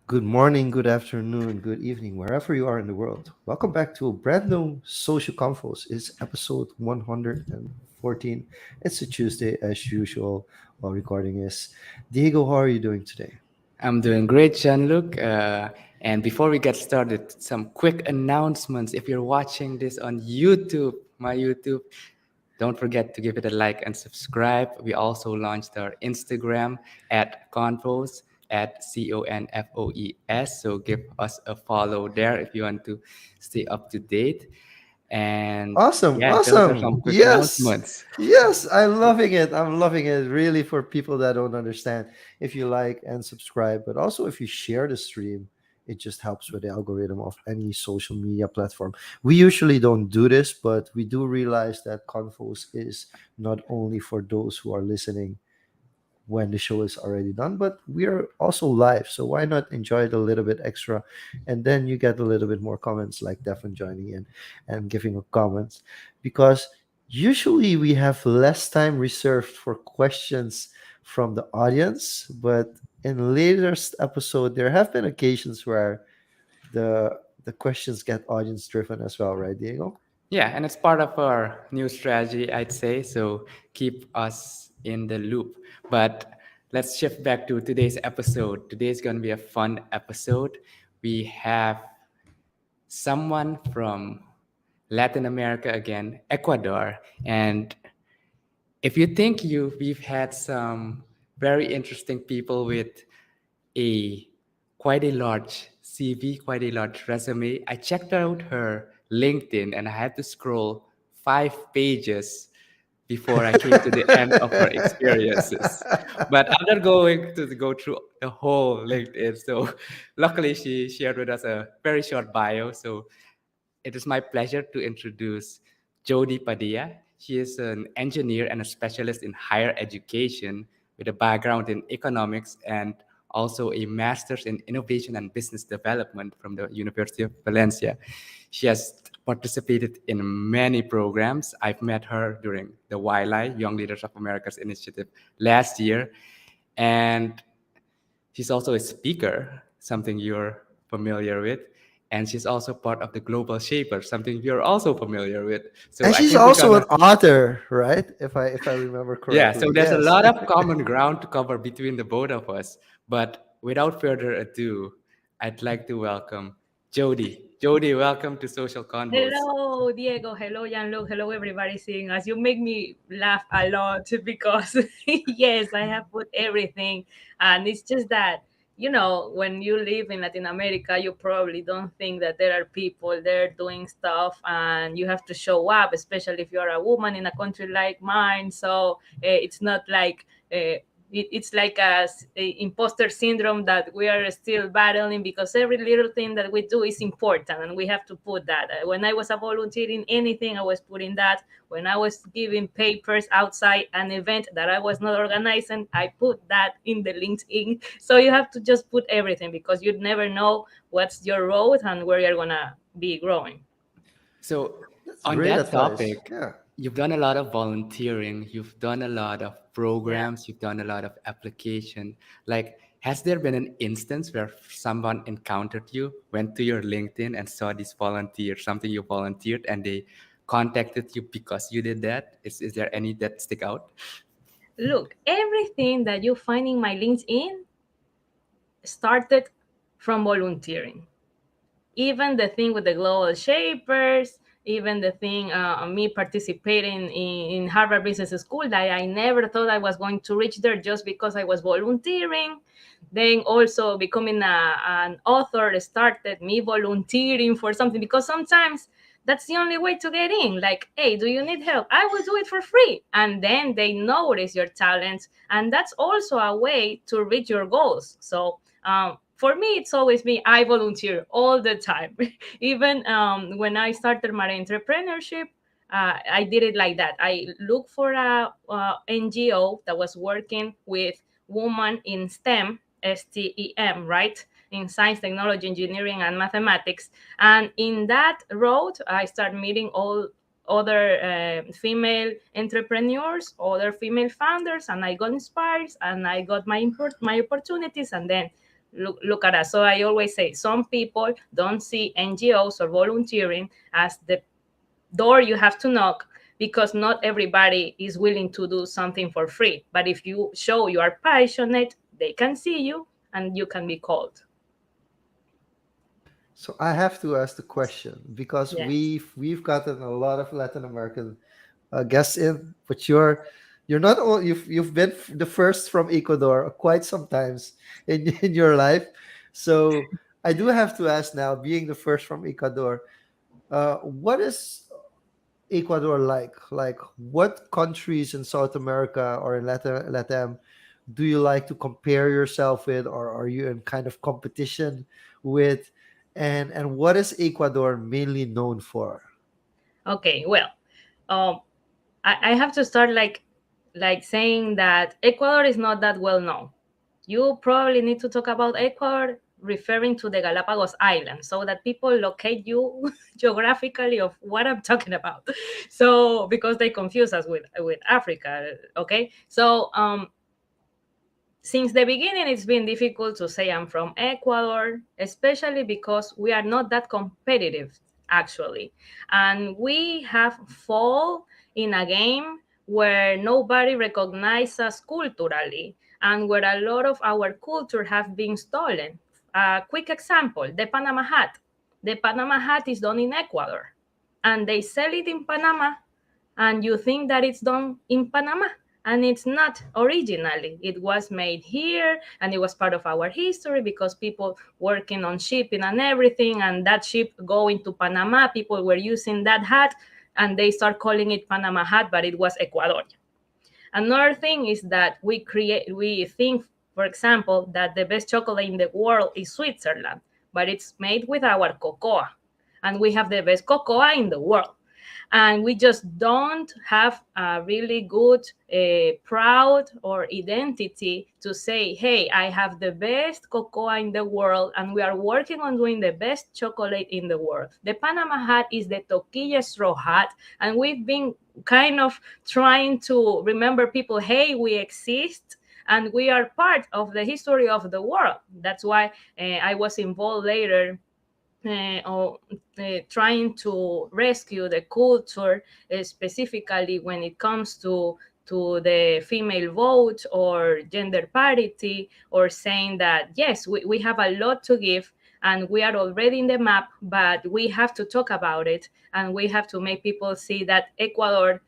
Good morning, good afternoon, good evening, wherever you are in the world. Welcome back to a brand new Social Confoes. It's episode 114. It's a Tuesday as usual while recording is. Diego, how are you doing today? I'm doing great, Jean-Luc. And before we get started, some quick announcements. If you're watching this on YouTube, my YouTube, don't forget to give it a like and subscribe. We also launched our Instagram at Confoes at CONFOES. So give us a follow there if you want to stay up to date. And Awesome, yeah, those are some awesome. quick Yes, announcements. yes, I'm loving it. I'm loving it. Really, for people that don't understand, if you like and subscribe, but also if you share the stream, it just helps with the algorithm of any social media platform. We usually don't do this, but we do realize that Confos is not only for those who are listening when the show is already done, but we are also live. So why not enjoy it a little bit extra? And then you get a little bit more comments like Devin joining in and giving a comment, because usually we have less time reserved for questions from the audience. But in latest episode, there have been occasions where the questions get audience driven as well, right, Diego? Yeah, and it's part of our new strategy, I'd say. So keep us in the loop. But let's shift back to today's episode. Today's going to be a fun episode. We have someone from Latin America again, Ecuador. And if you think we've had some very interesting people with a quite a large CV, quite a large resume. I checked out her LinkedIn and I had to scroll 5 pages before I came to the end of her experiences. But I'm not going to go through the whole LinkedIn. So luckily she shared with us a very short bio. So it is my pleasure to introduce Jodie Padilla. She is an engineer and a specialist in higher education with a background in economics and also a master's in innovation and business development from the University of Valencia. She has participated in many programs. I've met her during the YLI, Young Leaders of America's initiative, last year. And she's also a speaker, something you're familiar with. And she's also part of the Global Shaper, something you're also familiar with. So And I she's think we're also gonna, an author, right? If I remember yeah. So correctly. there's a Yes. lot of common ground to cover between the both of us. But without further ado, I'd like to welcome Jodie. Jodie, welcome to Social Convos. Hello, Diego. Hello, Gianluca. Hello, everybody seeing us. You make me laugh a lot because, yes, I have put everything. And it's just that, when you live in Latin America, you probably don't think that there are people there doing stuff and you have to show up, especially if you're a woman in a country like mine. So it's not like, it's like a imposter syndrome that we are still battling because every little thing that we do is important and we have to put that. When I was a volunteer in anything, I was putting that. When I was giving papers outside an event that I was not organizing, I put that in the LinkedIn. So you have to just put everything because you never know what's your road and where you're gonna be growing. So, That's on great that advice. topic, Yeah. you've done a lot of volunteering, you've done a lot of Yeah. programs, you've done a lot of application. Like, has there been an instance where someone encountered you, went to your LinkedIn and saw this volunteer, something you volunteered, and they contacted you because you did that? Is there any that stick out? Look, everything that you find in my LinkedIn started from volunteering. Even the thing with the global shapers, even the thing me participating in Harvard Business School that I never thought I was going to reach there just because I was volunteering. Then also becoming an author started me volunteering for something because sometimes that's the only way to get in. Like, hey, do you need help? I will do it for free. And then they notice your talents. And that's also a way to reach your goals. So for me, it's always me. I volunteer all the time. Even when I started my entrepreneurship, I did it like that. I looked for a NGO that was working with women in STEM, STEM, right? In science, technology, engineering, and mathematics. And in that road, I started meeting all other female entrepreneurs, other female founders, and I got inspired and I got my opportunities. And then look at us. So I always say some people don't see NGOs or volunteering as the door you have to knock, because not everybody is willing to do something for free. But if you show you are passionate, they can see you and you can be called. So I have to ask the question because Yes. we've gotten a lot of Latin American guests in, but you're not all you've been the first from Ecuador quite sometimes in your life. So I do have to ask now, being the first from Ecuador, what is Ecuador like? Like, what countries in South America or in Latam do you like to compare yourself with, or are you in kind of competition with? And what is Ecuador mainly known for? Okay, well, um, I have to start like saying that Ecuador is not that well known. You probably need to talk about Ecuador referring to the Galapagos Islands so that people locate you geographically of what I'm talking about. So because they confuse us with Africa, okay? So since the beginning, it's been difficult to say I'm from Ecuador, especially because we are not that competitive, actually. And we have fall in a game where nobody recognizes us culturally and where a lot of our culture have been stolen. A quick example, the Panama hat. The Panama hat is done in Ecuador and they sell it in Panama, and you think that it's done in Panama, and it's not originally. It was made here and it was part of our history because people working on shipping and everything, and that ship going to Panama, people were using that hat and they start calling it Panama hat, but it was Ecuadorian. Another thing is that we think, for example, that the best chocolate in the world is Switzerland, but it's made with our cocoa, and we have the best cocoa in the world. And we just don't have a really good proud or identity to say, hey, I have the best cocoa in the world and we are working on doing the best chocolate in the world. The Panama hat is the toquilla straw hat, and we've been kind of trying to remember people, hey, we exist and we are part of the history of the world. That's why I was involved later or trying to rescue the culture, specifically when it comes to the female vote or gender parity, or saying that yes, we have a lot to give and we are already in the map, but we have to talk about it and we have to make people see that Ecuador,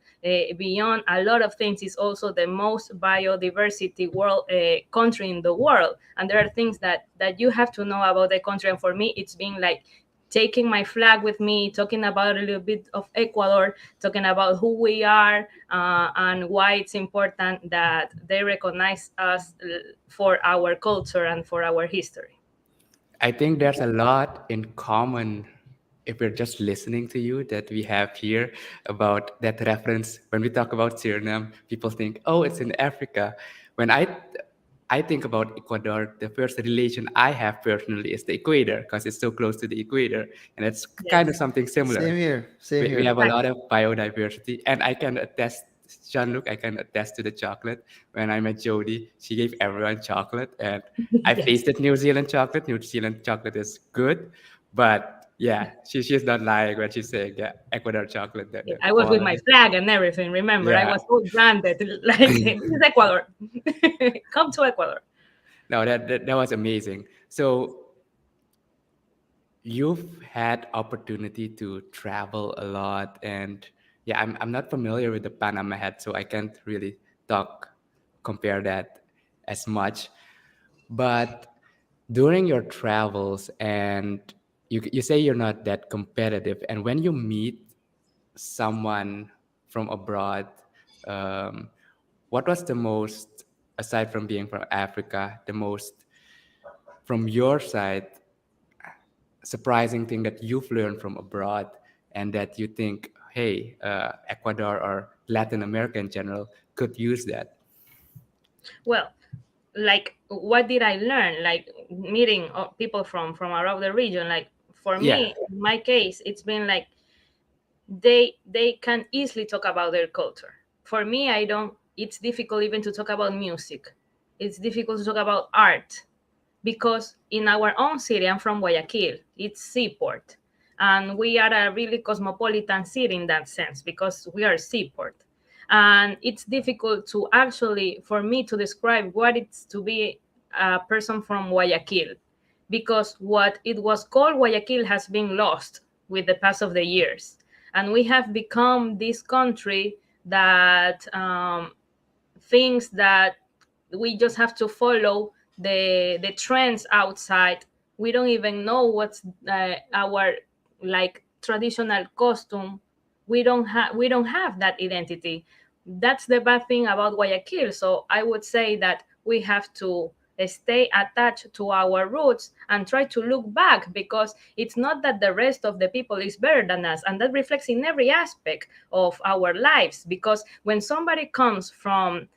beyond a lot of things, is also the most biodiversity world country in the world. And there are things that you have to know about the country. And for me, it's been like taking my flag with me, talking about a little bit of Ecuador, talking about who we are, and why it's important that they recognize us for our culture and for our history. I think there's a lot in common if we're just listening to you that we have here about that reference. When we talk about Suriname, people think, oh, it's in Africa. When I think about Ecuador, the first relation I have personally is the equator because it's so close to the equator. And it's kind of Yes, something similar. Same here. Same We here. have a lot exactly. of biodiversity. And I can attest, Jean-Luc, I can attest to the chocolate. When I met Jodie, she gave everyone chocolate. And I've Yes. tasted New Zealand chocolate. New Zealand chocolate is good. But yeah, she's not lying when she's saying, yeah, Ecuador chocolate, the I was with my quality. flag and everything. Remember, I Yeah. was so branded, like this is Ecuador. Come to Ecuador. No, that was amazing. So you've had opportunity to travel a lot, and yeah, I'm not familiar with the Panama hat, so I can't really talk compare that as much. But during your travels, and you say you're not that competitive, and when you meet someone from abroad, um, what was the most, aside from being from Africa, the most from your side surprising thing that you've learned from abroad and that you think, hey, Ecuador or Latin America in general could use that. Well, like what did I learn? Like meeting people from around the region. Like for Yeah. me, in my case, it's been like they can easily talk about their culture. For me, I don't. It's difficult even to talk about music. It's difficult to talk about art because in our own city, I'm from Guayaquil. It's seaport, and we are a really cosmopolitan city in that sense because we are seaport. And it's difficult to actually for me to describe what it's to be a person from Guayaquil because what it was called Guayaquil has been lost with the pass of the years. And we have become this country that thinks that we just have to follow the trends outside. We don't even know what's our like traditional costume. We don't have that identity. That's the bad thing about Guayaquil. So I would say that we have to stay attached to our roots and try to look back because it's not that the rest of the people is better than us, and that reflects in every aspect of our lives. Because when somebody comes from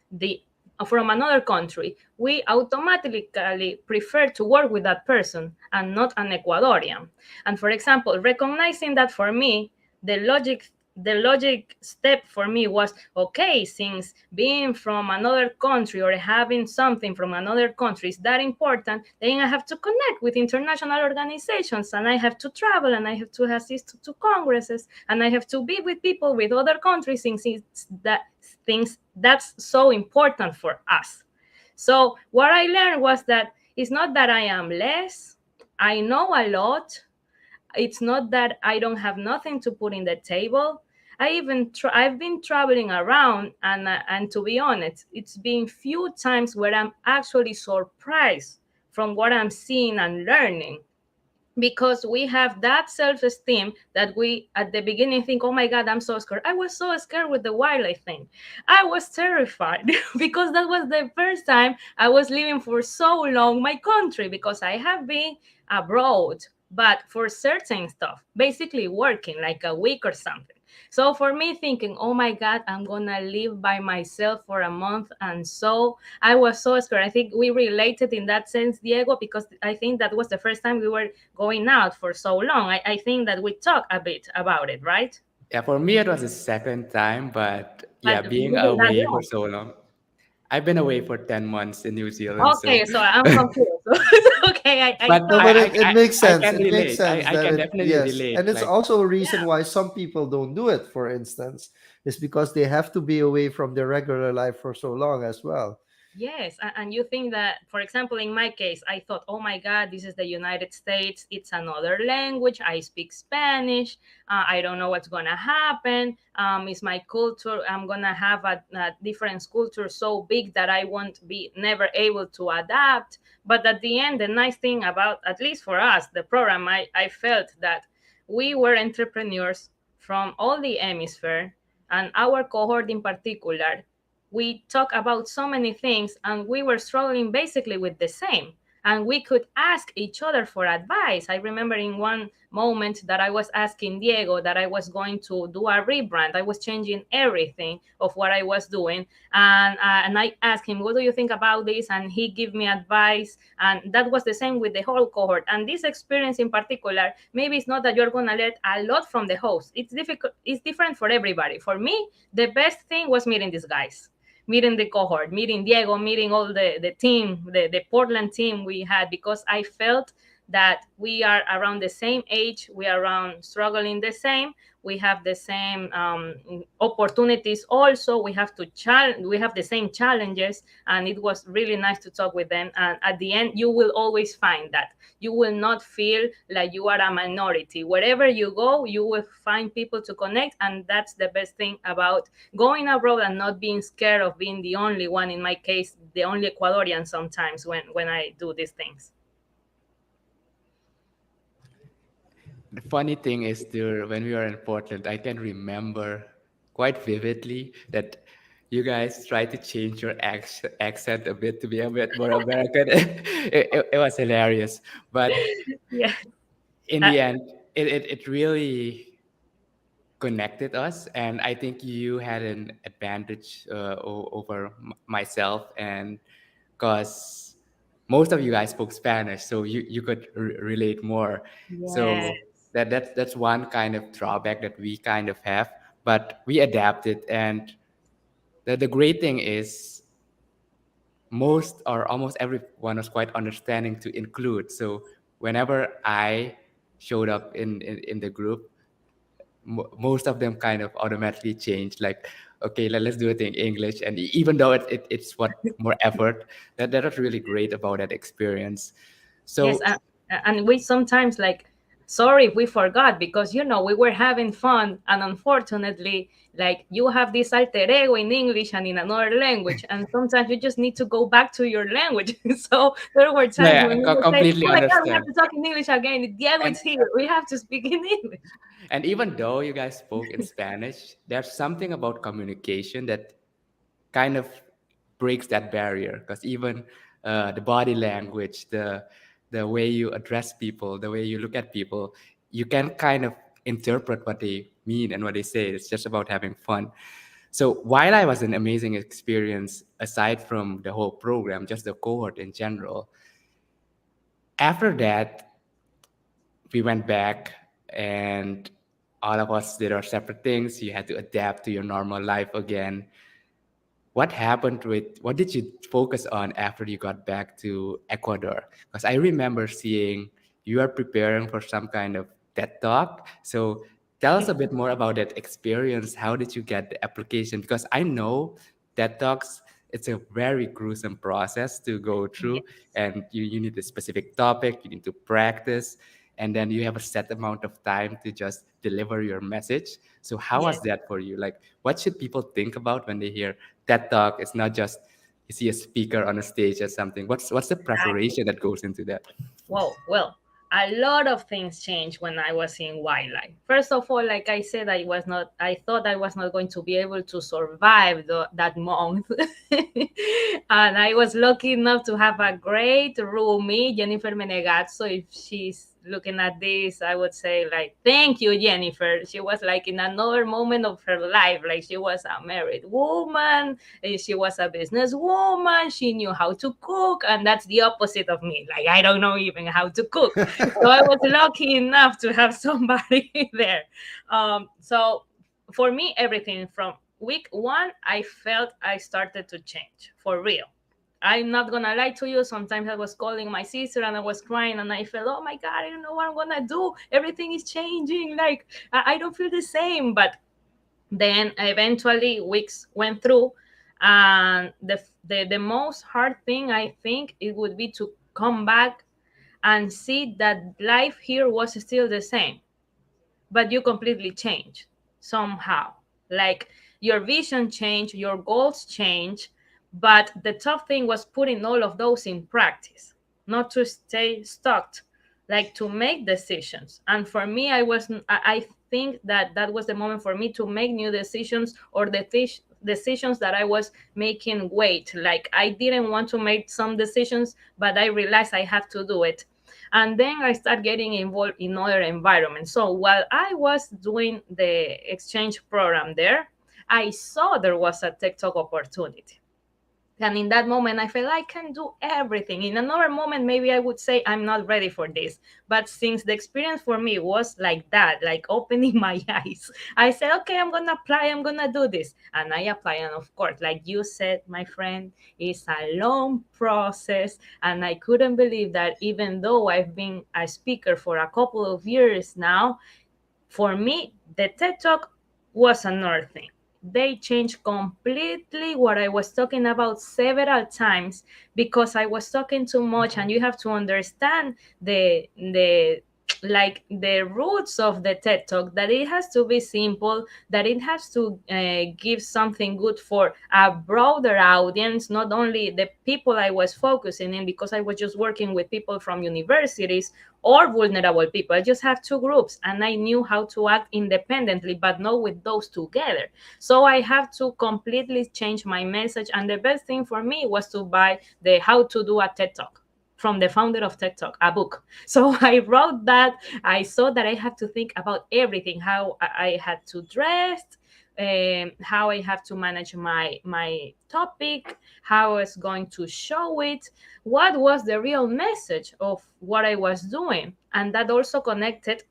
another country, we automatically prefer to work with that person and not an Ecuadorian. And for example, recognizing that for me, the logic step for me was okay, since being from another country or having something from another country is that important, then I have to connect with international organizations and I have to travel and I have to assist to congresses and I have to be with people with other countries since it's that things that's so important for us. So what I learned was that it's not that I am less, I know a lot. It's not that I don't have nothing to put in the table. I've been traveling around, and to be honest, it's been few times where I'm actually surprised from what I'm seeing and learning, because we have that self-esteem that we at the beginning think, oh my god, I'm so scared. I was so scared with the wildlife thing. I was terrified because that was the first time I was living for so long my country, because I have been abroad but for certain stuff, basically working like a week or something. So for me thinking, oh my god, I'm gonna live by myself for a month, and so I was so scared. I think we related in that sense, Diego, because I think that was the first time we were going out for so long. I think that we talked a bit about it, right? Yeah, for me, it was the second time, but But yeah, being wasn't that away for long? so long. I've been away for 10 months in New Zealand, so Okay, so I'm confused. Okay, I but No, thought. but it makes I sense. can It makes relate. sense I that can it, definitely yes. relate. And it's Like, also a reason Yeah. why some people don't do it, for instance, is because they have to be away from their regular life for so long as well. Yes, and you think that, for example, in my case, I thought, oh my God, this is the United States. It's another language. I speak Spanish. I don't know what's gonna happen. Is my culture? I'm gonna have a different culture so big that I won't be never able to adapt. But at the end, the nice thing about, at least for us, the program, I felt that we were entrepreneurs from all the hemisphere, and our cohort in particular, we talk about so many things and we were struggling basically with the same, and we could ask each other for advice. I remember in one moment that I was asking Diego that I was going to do a rebrand. I was changing everything of what I was doing, and I asked him, what do you think about this? And he gave me advice, and that was the same with the whole cohort. And this experience in particular, maybe it's not that you're going to learn a lot from the host. It's difficult, it's different for everybody. For me, the best thing was meeting these guys, meeting the cohort, meeting Diego, meeting all the team, the Portland team we had, because I felt that we are around the same age, we are around struggling the same, we have the same opportunities also, we have the same challenges, and it was really nice to talk with them. And at the end, you will always find that you will not feel like you are a minority. Wherever you go, you will find people to connect, and that's the best thing about going abroad and not being scared of being the only one, in my case the only Ecuadorian sometimes when I do these things. the funny thing is, there when we were in Portland, I can remember quite vividly that you guys tried to change your accent a bit to be a bit more American. It was hilarious, but Yeah. in uh, the end, it really connected us, and I think you had an advantage over myself, and because most of you guys spoke Spanish, so you could relate more. Yes. So that's one kind of drawback that we kind of have, but we adapted. And the great thing is most or almost everyone was quite understanding to include. So whenever I showed up in the group, most of them kind of automatically changed, like, okay, let's do it in English. And even though it's what more effort, that was really great about that experience. Yes, So and we sometimes like, sorry if we forgot, because we were having fun, and unfortunately, like, you have this alter ego in English and in another language, and sometimes you just need to go back to your language. So there were times yeah, when we would say, completely "Oh my God, we have understand. to talk in English again. Diego, and it's here. We have to speak in English." and even though you guys spoke in Spanish, there's something about communication that kind of breaks that barrier, because even the body language, the way you address people, the way you look at people, you can kind of interpret what they mean and what they say. It's just about having fun. So while I was an amazing experience, aside from the whole program, just the cohort in general, after that we went back and all of us did our separate things. You had to adapt to your normal life again. What did you focus on after you got back to Ecuador? Because I remember seeing you are preparing for some kind of TED talk. So tell us a bit more about that experience. How did you get the application? Because I know TED talks, it's a very gruesome process to go through, Yes. and you need a specific topic, you need to practice, and then you have a set amount of time to just deliver your message. So how was Yes. that for you? Like, what should people think about when they hear TED Talk? It's not just you see a speaker on a stage or something. What's the Exactly. preparation that goes into that? Well, a lot of things changed when I was in wildlife. First of all, like I said, I thought I was not going to be able to survive that month. And I was lucky enough to have a great roomie, Jennifer Menegat. So if she's looking at this, I would say, like, thank you, Jennifer. She was like in another moment of her life. Like, she was a married woman, she was a businesswoman. She knew how to cook, and that's the opposite of me. Like, I don't know even how to cook. So I was lucky enough to have somebody there. So for me, everything from week one, I felt I started to change for real. I'm not gonna lie to you. Sometimes I was calling my sister and I was crying, and I felt, oh my God, I don't know what I'm gonna do. Everything is changing. Like, I don't feel the same. But then eventually weeks went through, and the most hard thing, I think, it would be to come back and see that life here was still the same, but you completely change somehow. Like, your vision changed, your goals change, but the tough thing was putting all of those in practice, not to stay stuck, like to make decisions. And for me, I think that that was the moment for me to make new decisions, or decisions that I was making wait. Like, I didn't want to make some decisions, but I realized I have to do it. And then I started getting involved in other environments. So while I was doing the exchange program there, I saw there was a TikTok opportunity. And in that moment, I felt I can do everything. In another moment, maybe I would say I'm not ready for this. But since the experience for me was like that, like opening my eyes, I said, okay, I'm going to apply, I'm going to do this. And I apply. And of course, like you said, my friend, it's a long process. And I couldn't believe that even though I've been a speaker for a couple of years now, for me, the TED Talk was another thing. They changed completely what I was talking about several times, because I was talking too much, and you have to understand the like the roots of the TED Talk, that it has to be simple, that it has to give something good for a broader audience, not only the people I was focusing in, because I was just working with people from universities or vulnerable people. I just have two groups, and I knew how to act independently, but not with those together. So I have to completely change my message. And the best thing for me was to buy the How to Do a TED Talk. from the founder of TikTok, a book. So I wrote that. I saw that I had to think about everything, how I had to dress, how I have to manage my topic, how I was going to show it, what was the real message of what I was doing. And that also connected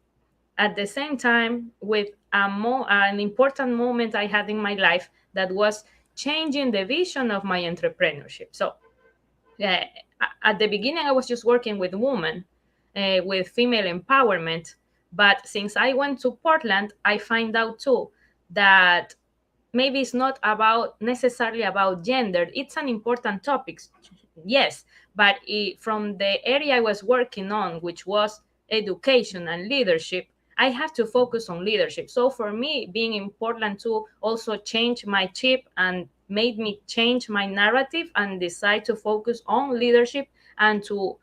at the same time with an important moment I had in my life that was changing the vision of my entrepreneurship. So uh, at the beginning, I was just working with women, with female empowerment. But since I went to Portland, I find out too that maybe it's not about necessarily about gender. It's an important topic, yes, but from the area I was working on, which was education and leadership, I have to focus on leadership. So for me, being in Portland too also changed my chip and made me change my narrative and decide to focus on leadership and to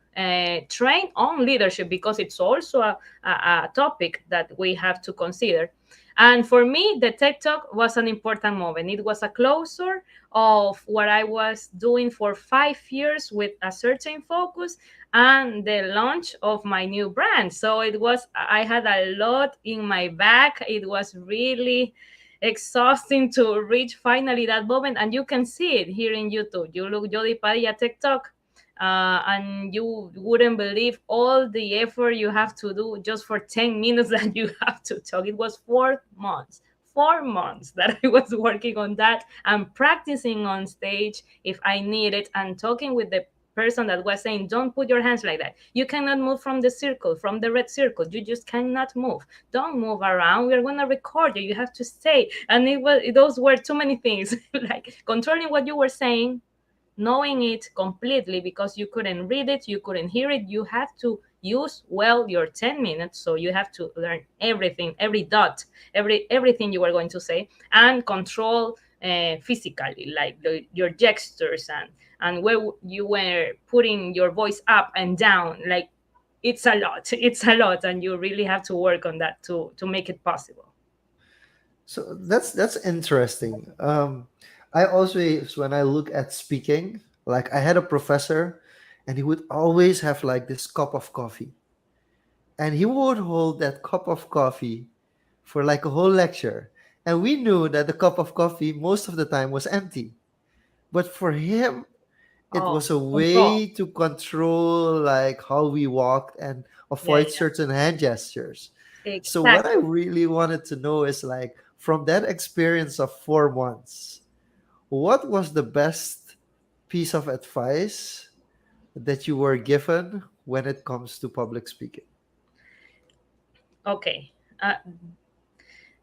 train on leadership, because it's also a topic that we have to consider. And for me, the TED Talk was an important moment. It was a closure of what I was doing for 5 years with a certain focus and the launch of my new brand. So I had a lot in my back. It was really exhausting to reach finally that moment. And you can see it here in YouTube. You look Jodie Padilla TikTok, and you wouldn't believe all the effort you have to do just for 10 minutes that you have to talk. It was 4 months. 4 months that I was working on that and practicing on stage if I needed, and talking with the person that was saying, don't put your hands like that. You cannot move from the circle, from the red circle. You just cannot move. Don't move around. We're going to record you. You have to stay. And those were too many things, like controlling what you were saying, knowing it completely, because you couldn't read it, you couldn't hear it. You have to use well your 10 minutes. So you have to learn everything, every dot, everything you were going to say, and control physically, like your gestures, and where you were putting your voice up and down. Like, it's a lot. It's a lot, and you really have to work on that to make it possible. So that's interesting. I always, when I look at speaking, like I had a professor, and he would always have like this cup of coffee, and he would hold that cup of coffee for like a whole lecture, and we knew that the cup of coffee most of the time was empty, but for him it Oh, was a control. way to control like how we walked and Yeah, avoid yeah, certain hand gestures. So what I exactly. really wanted to know is like from that experience of 4 months, what was the best piece of advice that you were given when it comes to public speaking? Okay.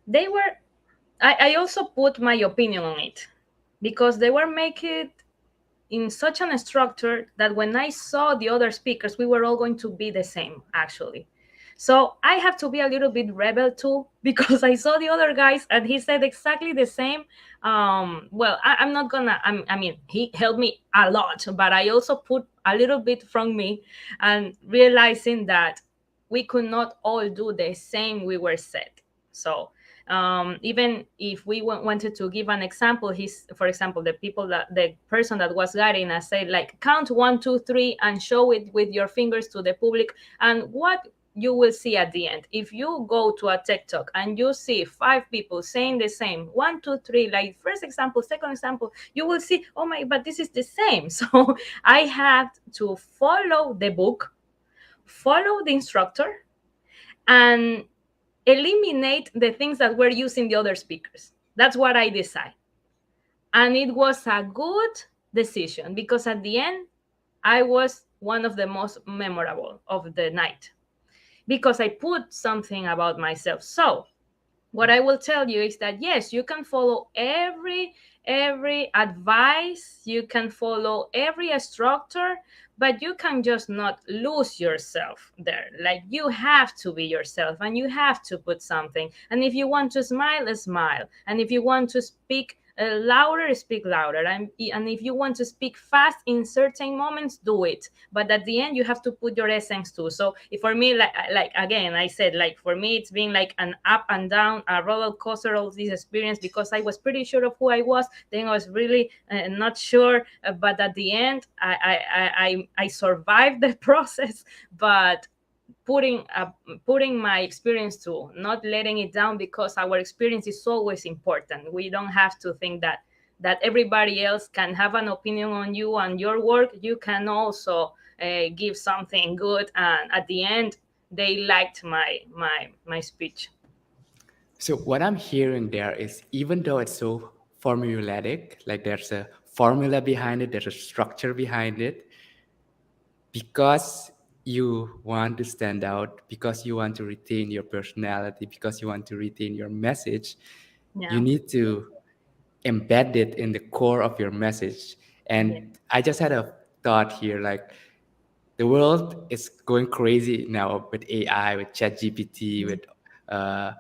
They were I also put my opinion on it, because they were making in such an structure that when I saw the other speakers, we were all going to be the same, actually. So I have to be a little bit rebel too, because I saw the other guys and he said exactly the same. Well, I'm not gonna, I mean, he helped me a lot, but I also put a little bit from me, and realizing that we could not all do the same we were set. So even if we wanted to give an example, for example, the person that was guiding us said, like, count 1, 2, 3 and show it with your fingers to the public. And what you will see at the end, if you go to a TikTok and you see 5 people saying the same, 1, 2, 3, like first example, second example, you will see, oh my, but this is the same. So I had to follow the book, follow the instructor, and eliminate the things that were using the other speakers. That's what I decided. And it was a good decision, because at the end, I was one of the most memorable of the night, because I put something about myself. So what I will tell you is that yes, you can follow every advice, you can follow every structure, but you can just not lose yourself there. Like, you have to be yourself, and you have to put something. And if you want to smile, smile. And if you want to speak louder, speak louder. And if you want to speak fast in certain moments, do it. But at the end, you have to put your essence too. So for me, like again, I said, like for me, it's been like an up and down, a roller coaster of this experience, because I was pretty sure of who I was. Then I was really not sure. But at the end, I survived the process. But putting my experience to not letting it down, because our experience is always important. We don't have to think that everybody else can have an opinion on you and your work. You can also give something good, and at the end they liked my speech. So what I'm hearing there is, even though it's so formulaic, like there's a formula behind it, there's a structure behind it, because you want to stand out, because you want to retain your personality, because you want to retain your message, you Yeah. need to embed it in the core of your message. Yeah. And I just had a thought here, like the world is going crazy now with AI, with ChatGPT, with uh,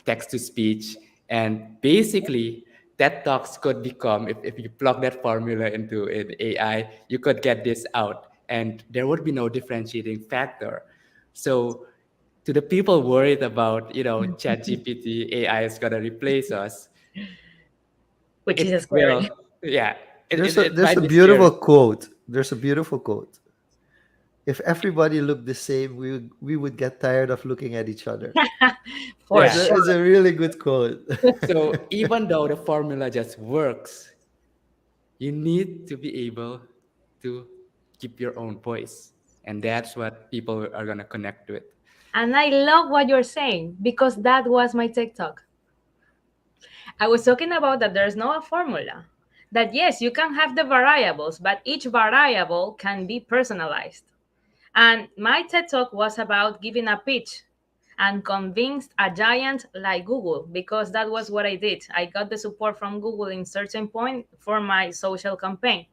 text to speech. And basically, TED Talks could become, if you plug that formula into an AI, you could get this out. And there would be no differentiating factor. So, to the people worried about, ChatGPT, AI is going to replace us, Which is it scary. will, yeah, it There's might a be scary. beautiful quote. There's a beautiful quote. If everybody looked the same, we would get tired of looking at each other. For Yeah. It's sure. a really good quote. So even though the formula just works, you need to be able to keep your own voice. And that's what people are going to connect with. And I love what you're saying, because that was my TikTok. I was talking about that there's no formula. That yes, you can have the variables, but each variable can be personalized. And my TED Talk was about giving a pitch and convinced a giant like Google, because that was what I did. I got the support from Google in certain point for my social campaign.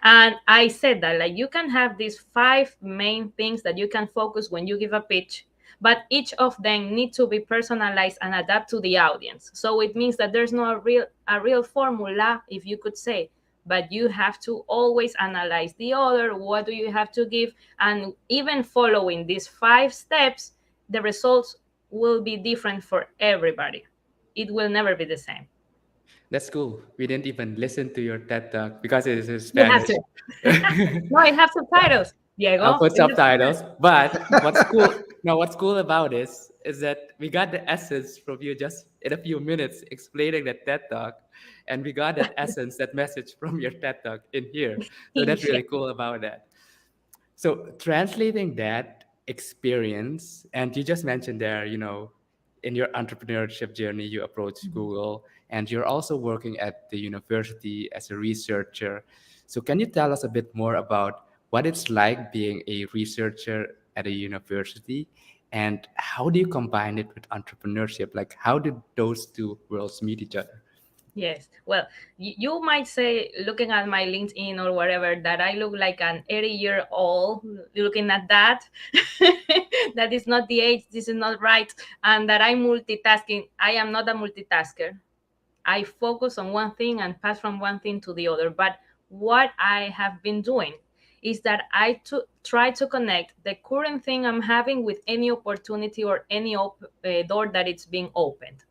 And I said that like you can have these five main things that you can focus when you give a pitch, but each of them need to be personalized and adapt to the audience. So it means that there's no real formula, if you could say, but you have to always analyze the other. What do you have to give? And even following these 5 steps, the results will be different for everybody. It will never be the same. That's cool. We didn't even listen to your TED Talk because it is in You have Spanish. to. No, I have subtitles. I'll Diego, put you have subtitles. But what's cool? No, what's cool about this is that we got the essence from you just in a few minutes explaining that TED Talk, and we got that essence, that message from your TED Talk in here. So that's yeah. really cool about that. So translating that experience, and you just mentioned there, in your entrepreneurship journey, you approached Google, and you're also working at the university as a researcher. So can you tell us a bit more about what it's like being a researcher at a university, and how do you combine it with entrepreneurship? Like, how did those two worlds meet each other? Yes. Well, you might say, looking at my LinkedIn or whatever, that I look like an 80-year-old looking at that. That is not the age, this is not right. And that I'm multitasking. I am not a multitasker. I focus on one thing and pass from one thing to the other. But what I have been doing is that try to connect the current thing I'm having with any opportunity or any door that it's being opened.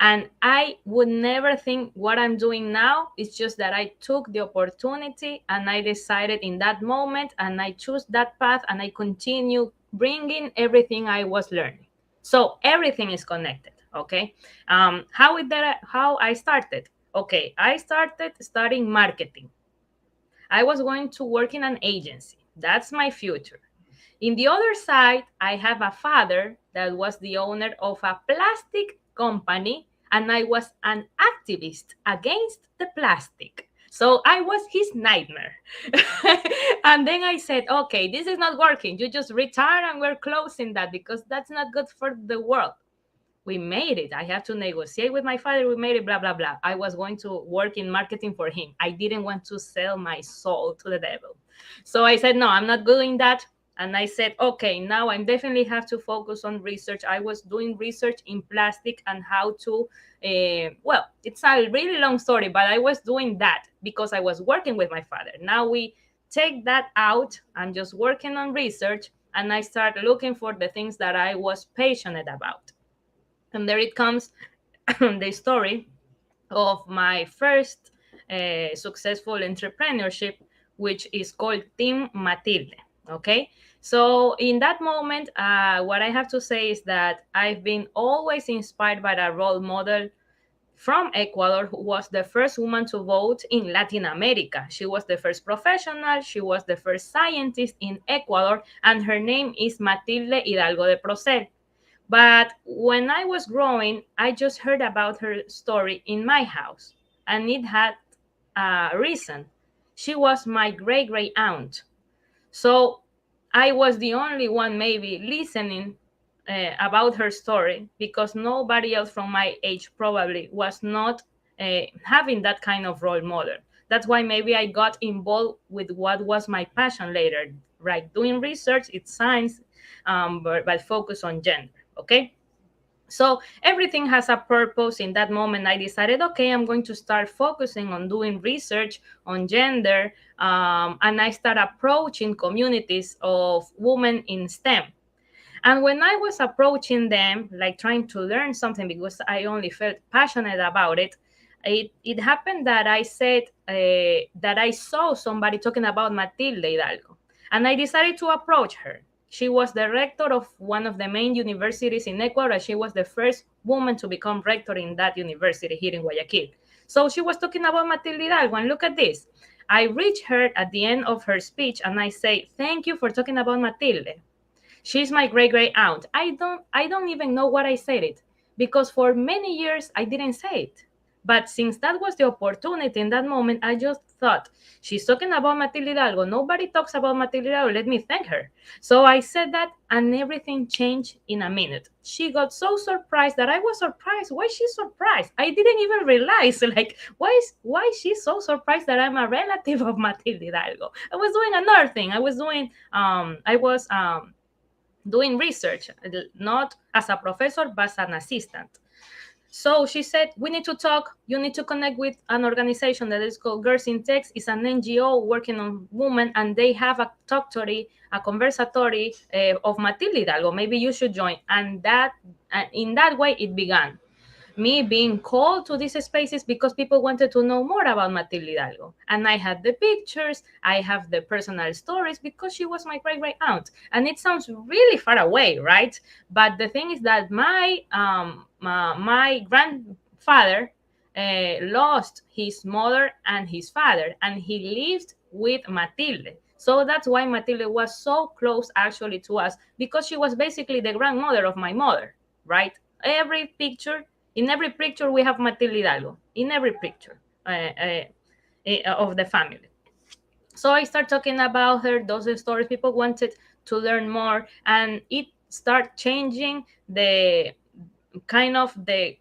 And I would never think what I'm doing now. It's just that I took the opportunity and I decided in that moment, and I chose that path, and I continue bringing everything I was learning. So everything is connected. Okay. How I started? Okay. I started studying marketing. I was going to work in an agency. That's my future. In the other side, I have a father that was the owner of a plastic company, and I was an activist against the plastic. So I was his nightmare. And then I said, okay, this is not working. You just retire and we're closing that, because that's not good for the world. We made it. I have to negotiate with my father. We made it, blah, blah, blah. I was going to work in marketing for him. I didn't want to sell my soul to the devil. So I said, no, I'm not doing that. And I said, okay, now I definitely have to focus on research. I was doing research in plastic and how to, well, it's a really long story, but I was doing that because I was working with my father. Now we take that out. I'm just working on research, and I start looking for the things that I was passionate about. And there it comes, the story of my first successful entrepreneurship, which is called Team Matilde. Okay. So in that moment, what I have to say is that I've been always inspired by a role model from Ecuador who was the first woman to vote in Latin America. She was the first professional, she was the first scientist in Ecuador, and her name is Matilde Hidalgo de Procel. But when I was growing, I just heard about her story in my house, and it had a reason. She was my great great aunt. So I was the only one maybe listening about her story, because nobody else from my age probably was not having that kind of role model. That's why maybe I got involved with what was my passion later, right? Doing research, it's science, but focus on gender, okay? So everything has a purpose. In that moment, I decided, okay, I'm going to start focusing on doing research on gender, and I start approaching communities of women in STEM. And when I was approaching them, like trying to learn something because I only felt passionate about it, it happened that I said that I saw somebody talking about Matilde Hidalgo. And I decided to approach her. She was the rector of one of the main universities in Ecuador. And she was the first woman to become rector in that university here in Guayaquil. So she was talking about Matilde Hidalgo. And look at this. I reach her at the end of her speech and I say, thank you for talking about Matilde. She's my great great aunt. I don't even know what I said it, because for many years I didn't say it. But since that was the opportunity in that moment, I just thought, she's talking about Matilde Hidalgo. Nobody talks about Matilde Hidalgo. Let me thank her. So I said that, and everything changed in a minute. She got so surprised that I was surprised. Why she's surprised? I didn't even realize, like, why she's so surprised that I'm a relative of Matilde Hidalgo. I was doing another thing. I was doing research, not as a professor, but as an assistant. So she said, we need to talk. You need to connect with an organization that is called Girls in Tech. It's an NGO working on women, and they have a talkatory, a conversatory of Matilde Hidalgo. Maybe you should join. And that, in that way, it began. Me being called to these spaces because people wanted to know more about Matilde Hidalgo. And I had the pictures, I have the personal stories, because she was my great great aunt. And it sounds really far away, right? But the thing is that my grandfather lost his mother and his father, and he lived with Matilde. So that's why Matilde was so close actually to us, because she was basically the grandmother of my mother, right? In every picture, we have Matilde Hidalgo, in every picture of the family. So I start talking about her, those stories. People wanted to learn more, and it start changing the kind of the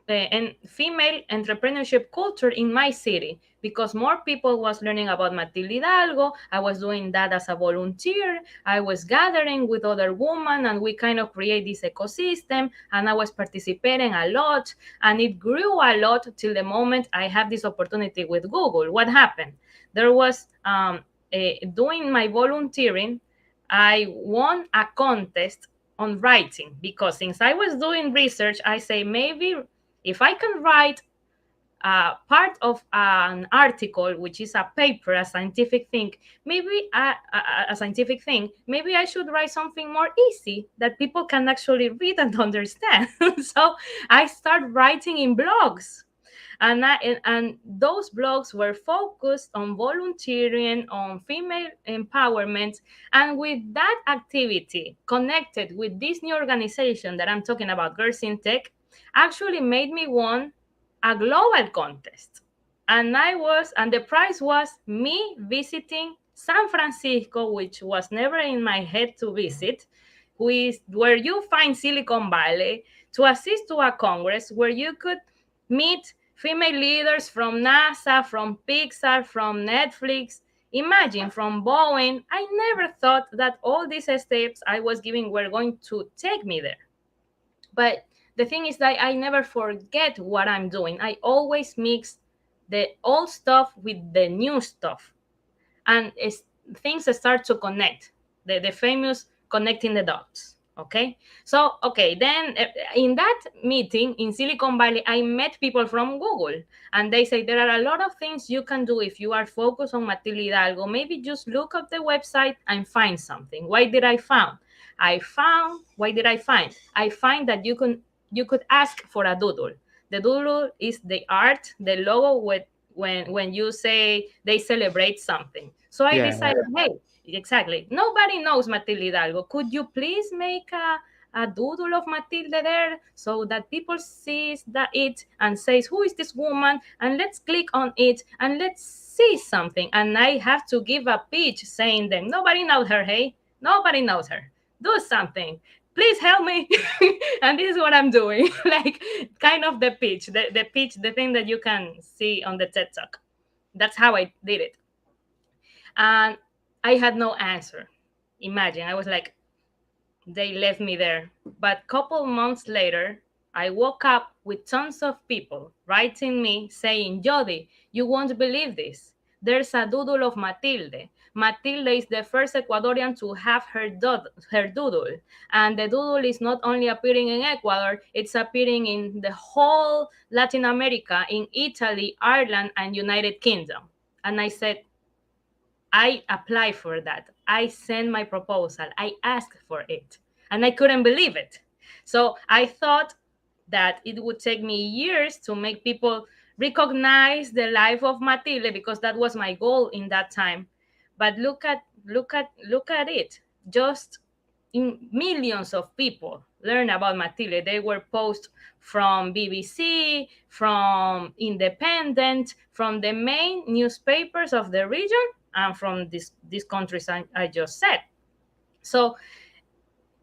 and female entrepreneurship culture in my city, because more people was learning about Matilde Hidalgo. I was doing that as a volunteer. I was gathering with other women, and we kind of create this ecosystem, and I was participating a lot, and it grew a lot till the moment I have this opportunity with Google. What happened? There was doing my volunteering, I won a contest on writing, because since I was doing research, I say, maybe if I can write part of an article, which is a paper, a scientific thing, maybe I should write something more easy that people can actually read and understand. So I start writing in blogs. And those blogs were focused on volunteering, on female empowerment. And with that activity connected with this new organization that I'm talking about, Girls in Tech, actually made me won a global contest. And the prize was me visiting San Francisco, which was never in my head to visit, where you find Silicon Valley, to assist to a congress where you could meet female leaders from NASA, from Pixar, from Netflix, Imagine from Boeing, I never thought that all these steps I was giving were going to take me there. But the thing is that I never forget what I'm doing. I always mix the old stuff with the new stuff. And things start to connect, the famous connecting the dots. Okay, so okay, then in that meeting in Silicon Valley, I met people from Google, and they say there are a lot of things you can do if you are focused on Matilde Hidalgo. Maybe just look up the website and find something. Why did I found? Why did I find? I find that you could ask for a doodle. The doodle is the art, the logo with when you say they celebrate something. So I Yeah. decided, hey, exactly. Nobody knows Matilde Hidalgo. Could you please make a doodle of Matilde there so that people sees that it and says, who is this woman? And let's click on it and let's see something. And I have to give a pitch saying them, nobody knows her, hey? Nobody knows her. Do something. Please help me. And this is what I'm doing. Like kind of the pitch, the pitch, the thing that you can see on the TED Talk. That's how I did it. And I had no answer. Imagine, I was like, they left me there. But couple months later, I woke up with tons of people writing me saying, Jody, you won't believe this. There's a doodle of Matilde. Matilde is the first Ecuadorian to have her doodle. And the doodle is not only appearing in Ecuador, it's appearing in the whole Latin America, in Italy, Ireland, and United Kingdom. And I said, I applied for that. I sent my proposal. I asked for it. And I couldn't believe it. So I thought that it would take me years to make people recognize the life of Matilde because that was my goal in that time. But look at it. Just in millions of people learn about Matilde. They were posts from BBC, from Independent, from the main newspapers of the region, and from these countries I just said. So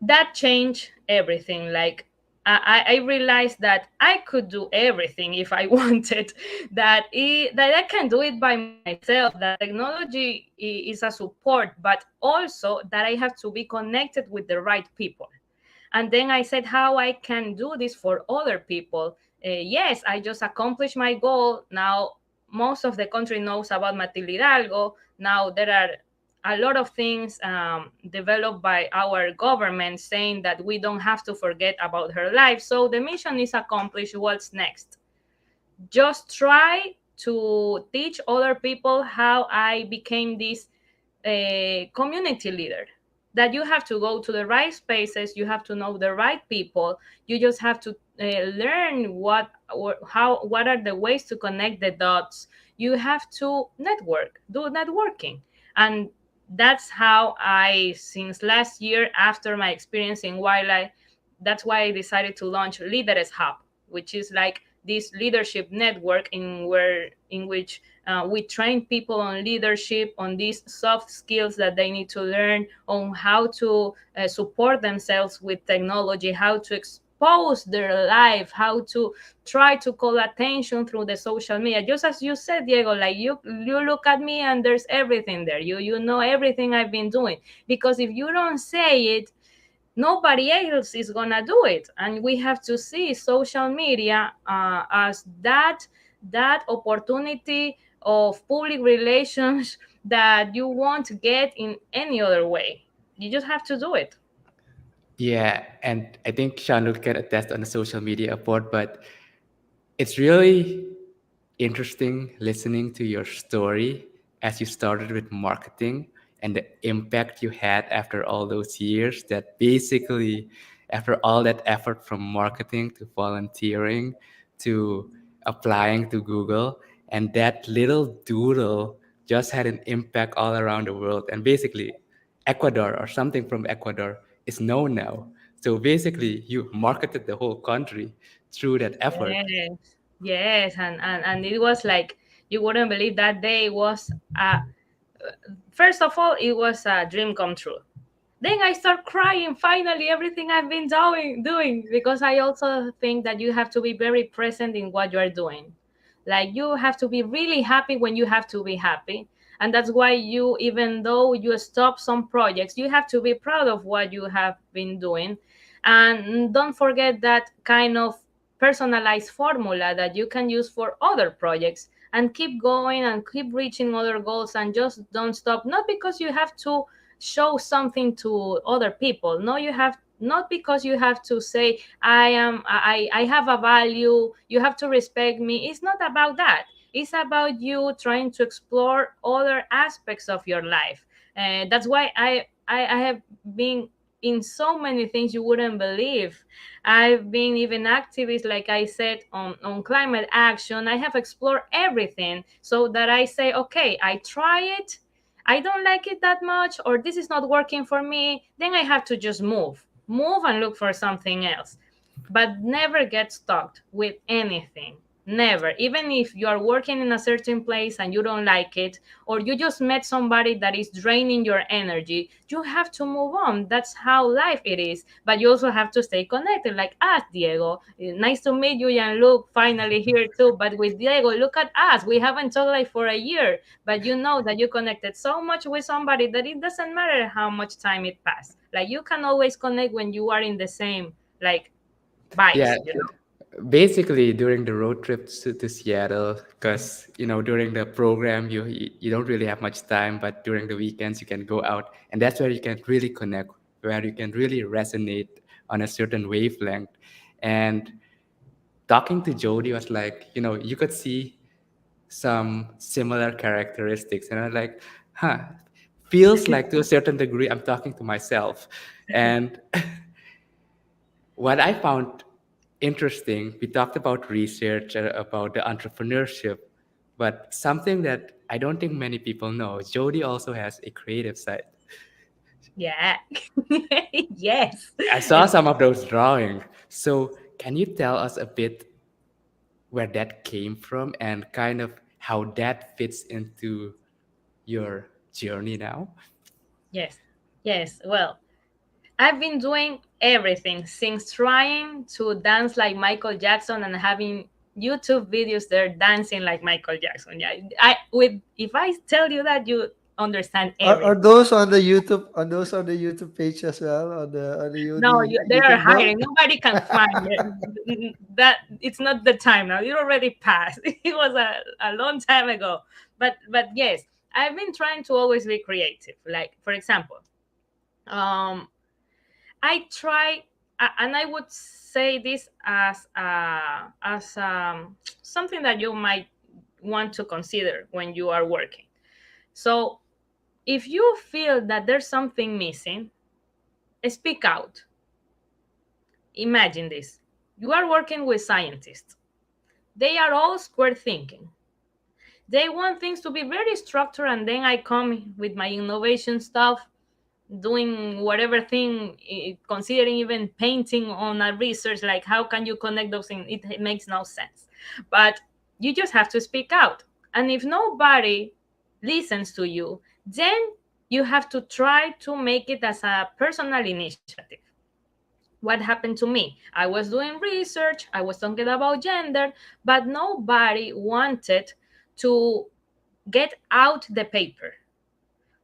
that changed everything. Like I realized that I could do everything if I wanted. That I can do it by myself. That technology is a support, but also that I have to be connected with the right people. And then I said how I can do this for other people. Yes, I just accomplished my goal. Now most of the country knows about Matilde Hidalgo. Now there are a lot of things developed by our government saying that we don't have to forget about her life. So the mission is accomplished. What's next? Just try to teach other people how I became this community leader. That you have to go to the right spaces, you have to know the right people, you just have to learn what are the ways to connect the dots. You have to do networking, and that's how I, since last year, after my experience in wildlife, that's why I decided to launch Leaders Hub, which is like this leadership network in which we train people on leadership, on these soft skills that they need to learn, on how to support themselves with technology, how to expose their life, how to try to call attention through the social media. Just as you said, Diego, like you look at me and there's everything there. You know everything I've been doing. Because if you don't say it, nobody else is gonna do it. And we have to see social media as that opportunity of public relations that you won't get in any other way. You just have to do it. Yeah, and I think Shanul can attest on the social media part, but it's really interesting listening to your story as you started with marketing and the impact you had after all those years. That basically, after all that effort from marketing to volunteering to applying to Google, and that little doodle just had an impact all around the world. And basically, Ecuador or something from Ecuador is known now. So basically, you marketed the whole country through that effort. Yes, yes, and it was like you wouldn't believe that day was first of all, it was a dream come true. Then I start crying, finally everything I've been doing, because I also think that you have to be very present in what you are doing. Like you have to be really happy when you have to be happy, And that's why you, even though you stop some projects, you have to be proud of what you have been doing. And don't forget that kind of personalized formula that you can use for other projects, and keep going and keep reaching other goals, and just don't stop. Not because you have to show something to other people. No, you have not because you have to say I have a value, you have to respect me. It's not about that. It's about you trying to explore other aspects of your life. That's why I have been in so many things you wouldn't believe. I've been even activist, like I said, on climate action. I have explored everything, so that I say, okay, I try it, I don't like it that much, or this is not working for me, then I have to just move and look for something else. But never get stuck with anything. Never. Even if you are working in a certain place and you don't like it, or you just met somebody that is draining your energy, you have to move on. That's how life it is. But you also have to stay connected, like us, Diego. Nice to meet you, and look, finally here too. But with Diego, look at us. We haven't talked like for a year, but you know that you connected so much with somebody that it doesn't matter how much time it passed. Like you can always connect when you are in the same like Yeah, vibes, you know. basically during the road trips to Seattle, because during the program you don't really have much time, but during the weekends you can go out, and that's where you can really connect, where you can really resonate on a certain wavelength. And talking to Jody was like, you could see some similar characteristics, and I'm like, huh, feels like to a certain degree I'm talking to myself. And what I found interesting, we talked about research, about the entrepreneurship, but something that I don't think many people know, Jody also has a creative side. Yeah. Yes. I saw some of those drawings. So can you tell us a bit where that came from and kind of how that fits into your journey now? Yes. Yes. Well, I've been doing everything since trying to dance like Michael Jackson and having YouTube videos there dancing like Michael Jackson. Yeah. I with If I tell you that, you understand Are everything. those on the YouTube, on those on the YouTube page as well, on the No, UD they are YouTube? No. hiding. Nobody can find it. That it's not the time now. It already passed. It was a long time ago. But yes, I've been trying to always be creative. Like for example, um, I try, and I would say this as something that you might want to consider when you are working. So if you feel that there's something missing, speak out. Imagine this. You are working with scientists. They are all square thinking. They want things to be very structured, and then I come with my innovation stuff, doing whatever thing, considering even painting on a research, like how can you connect those things? It makes no sense. But you just have to speak out. And if nobody listens to you, then you have to try to make it as a personal initiative. What happened to me? I was doing research, I was talking about gender, but nobody wanted to get out the paper,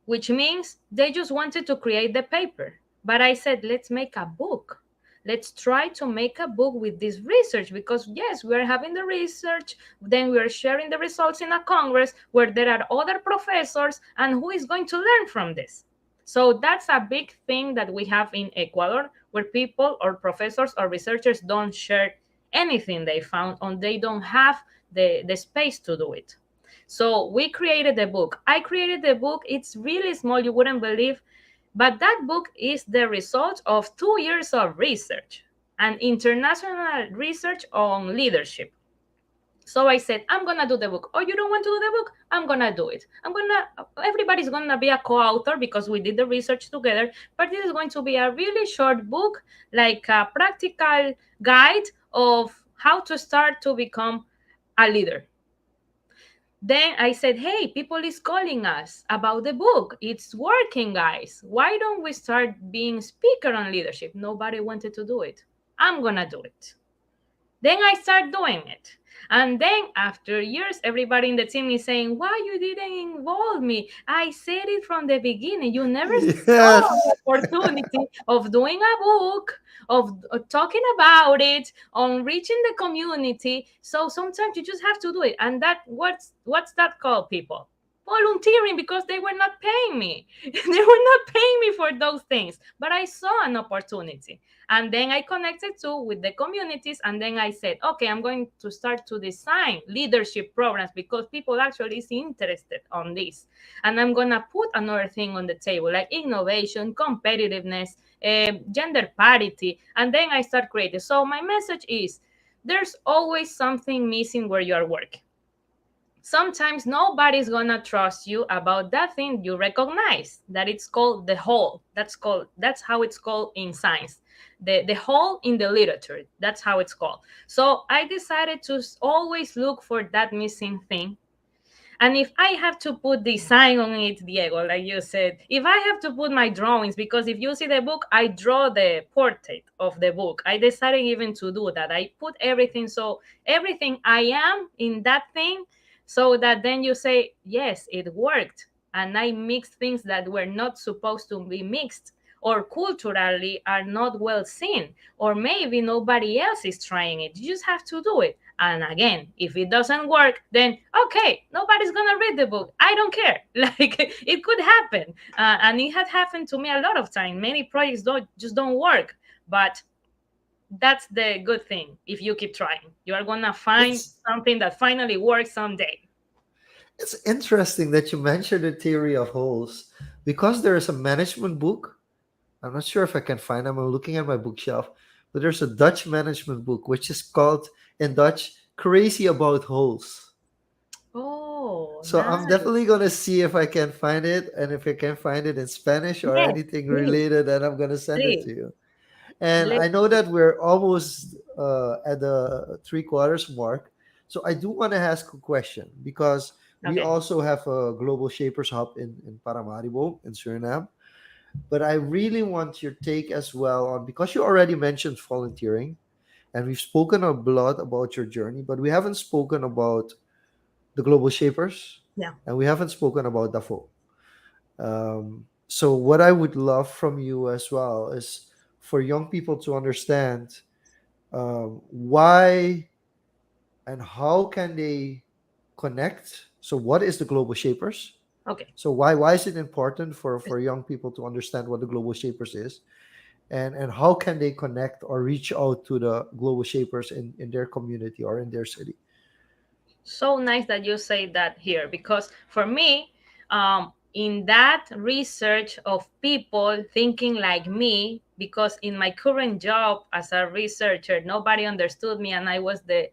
which means they just wanted to create the paper. But I said, let's make a book. Let's try to make a book with this research, because yes, we're having the research, then we're sharing the results in a congress where there are other professors, and who is going to learn from this? So that's a big thing that we have in Ecuador, where people or professors or researchers don't share anything they found, or they don't have the space to do it. So we created the book. I created the book. It's really small, you wouldn't believe. But that book is the result of 2 years of research and international research on leadership. So I said, I'm gonna do the book. Oh, you don't want to do the book? I'm gonna do it. Everybody's gonna be a co-author because we did the research together. But this is going to be a really short book, like a practical guide of how to start to become a leader. Then I said, hey, people is calling us about the book. It's working, guys. Why don't we start being speaker on leadership? Nobody wanted to do it. I'm going to do it. Then I start doing it. And then after years, everybody in the team is saying, why you didn't involve me? I said it from the beginning. You never saw the Yes. opportunity of doing a book, of talking about it, on reaching the community. So sometimes you just have to do it. And that what's that called, people? Volunteering, because they were not paying me. They were not paying me for those things. But I saw an opportunity. And then I connected too with the communities. And then I said, okay, I'm going to start to design leadership programs because people actually is interested on this. And I'm going to put another thing on the table, like innovation, competitiveness, gender parity. And then I start creating. So my message is there's always something missing where you are working. Sometimes nobody's gonna trust you about that thing you recognize, that it's called the hole. That's how it's called in science, the hole in the literature. That's how it's called. So I decided to always look for that missing thing. And if I have to put design on it, Diego, like you said, if I have to put my drawings, because if you see the book, I draw the portrait of the book. I decided even to do that. I put everything, so everything I am in that thing, so that then you say, yes, it worked. And I mixed things that were not supposed to be mixed, or culturally are not well seen, or maybe nobody else is trying it. You just have to do it. And again, if it doesn't work, then okay, nobody's gonna read the book. I don't care. Like it could happen, and it had happened to me a lot of times. Many projects don't work, but that's the good thing. If you keep trying, you are gonna find It's something that finally works someday. it's interesting that you mentioned the theory of holes because there is a management book. I'm not sure if I can find them. I'm looking at my bookshelf, but there's a Dutch management book which is called in Dutch "Crazy About Holes." Oh, So I'm nice. definitely gonna see if I can find it, and if I can find it in Spanish or Yes, anything please, related, then I'm gonna send it please. to you. And Let I know that we're almost at the 3/4 mark. So I do want to ask a question because we Okay. also have a Global Shapers Hub in Paramaribo in Suriname. But I really want your take as well on, because you already mentioned volunteering and we've spoken a lot about your journey, but we haven't spoken about the Global Shapers Yeah. and we haven't spoken about DAFO. So what I would love from you as well is for young people to understand why and how can they connect. So what is the Global Shapers? Okay. So why is it important for young people to understand what the Global Shapers is, and how can they connect or reach out to the Global Shapers in their community or in their city? So nice that you say that here, because for me, in that research of people thinking like me, because in my current job as a researcher, nobody understood me, and I was the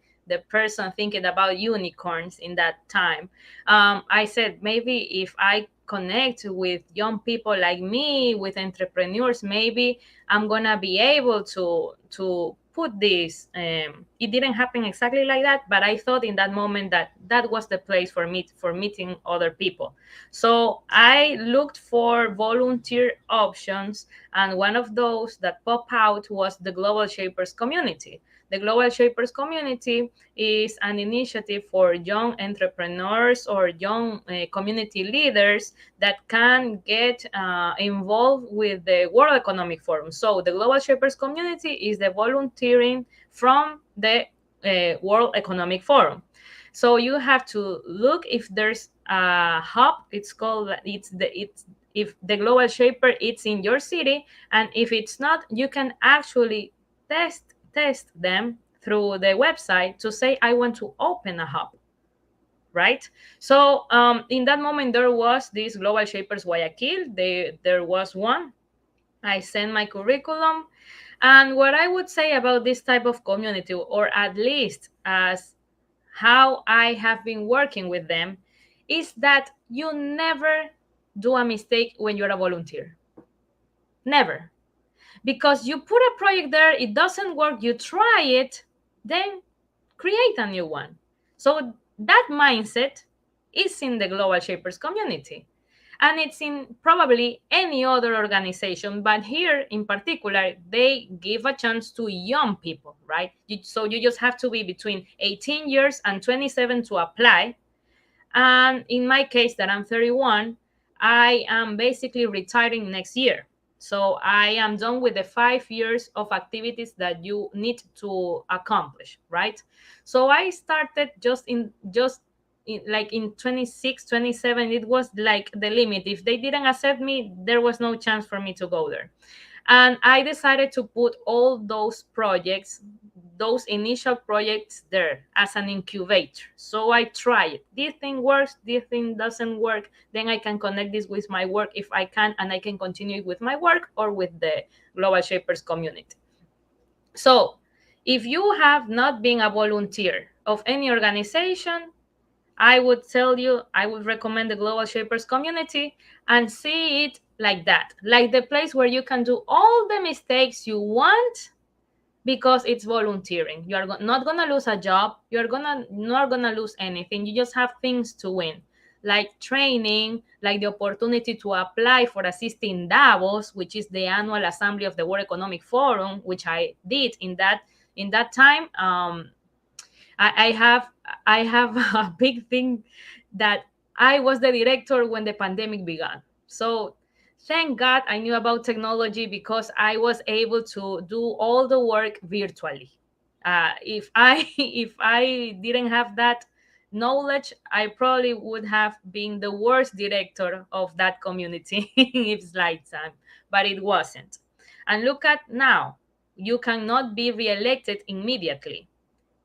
person thinking about unicorns in that time. I said maybe if I connect with young people like me, with entrepreneurs, maybe I'm gonna be able to put this. It didn't happen exactly like that, but I thought in that moment that that was the place for me for meeting other people. So I looked for volunteer options, and one of those that popped out was the Global Shapers community. The Global Shapers community is an initiative for young entrepreneurs or young community leaders that can get involved with the World Economic Forum. So the Global Shapers community is the volunteering from the World Economic Forum. So you have to look if there's a hub. It's called it's if the Global Shaper it's in your city, and if it's not, you can actually test them through the website to say I want to open a hub, right? So in that moment, there was this Global Shapers Guayaquil. There was one. I sent my curriculum. And what I would say about this type of community, or at least as how I have been working with them, is that you never do a mistake when you're a volunteer. Never. Because you put a project there, it doesn't work, you try it, then create a new one. So that mindset is in the Global Shapers community. And it's in probably any other organization, but here in particular, they give a chance to young people, right? So you just have to be between 18 years and 27 to apply. And in my case, that I'm 31, I am basically retiring next year. So I am done with the 5 years of activities that you need to accomplish, right? So I started like in 26, 27. It was like the limit. If they didn't accept me, there was no chance for me to go there. And I decided to put all those projects, those initial projects there as an incubator. So I try it. This thing works, this thing doesn't work. Then I can connect this with my work if I can, and I can continue with my work or with the Global Shapers community. So if you have not been a volunteer of any organization, I would tell you, I would recommend the Global Shapers community and see it like that, like the place where you can do all the mistakes you want because it's volunteering. You are not gonna lose a job. You're gonna not gonna lose anything. You just have things to win, like training, like the opportunity to apply for assisting Davos, which is the annual assembly of the World Economic Forum, which I did in that time. I have a big thing that I was the director when the pandemic began. So thank God I knew about technology because I was able to do all the work virtually. If I if I didn't have that knowledge, I probably would have been the worst director of that community in its lifetime, but it wasn't. And look at now, you cannot be reelected immediately.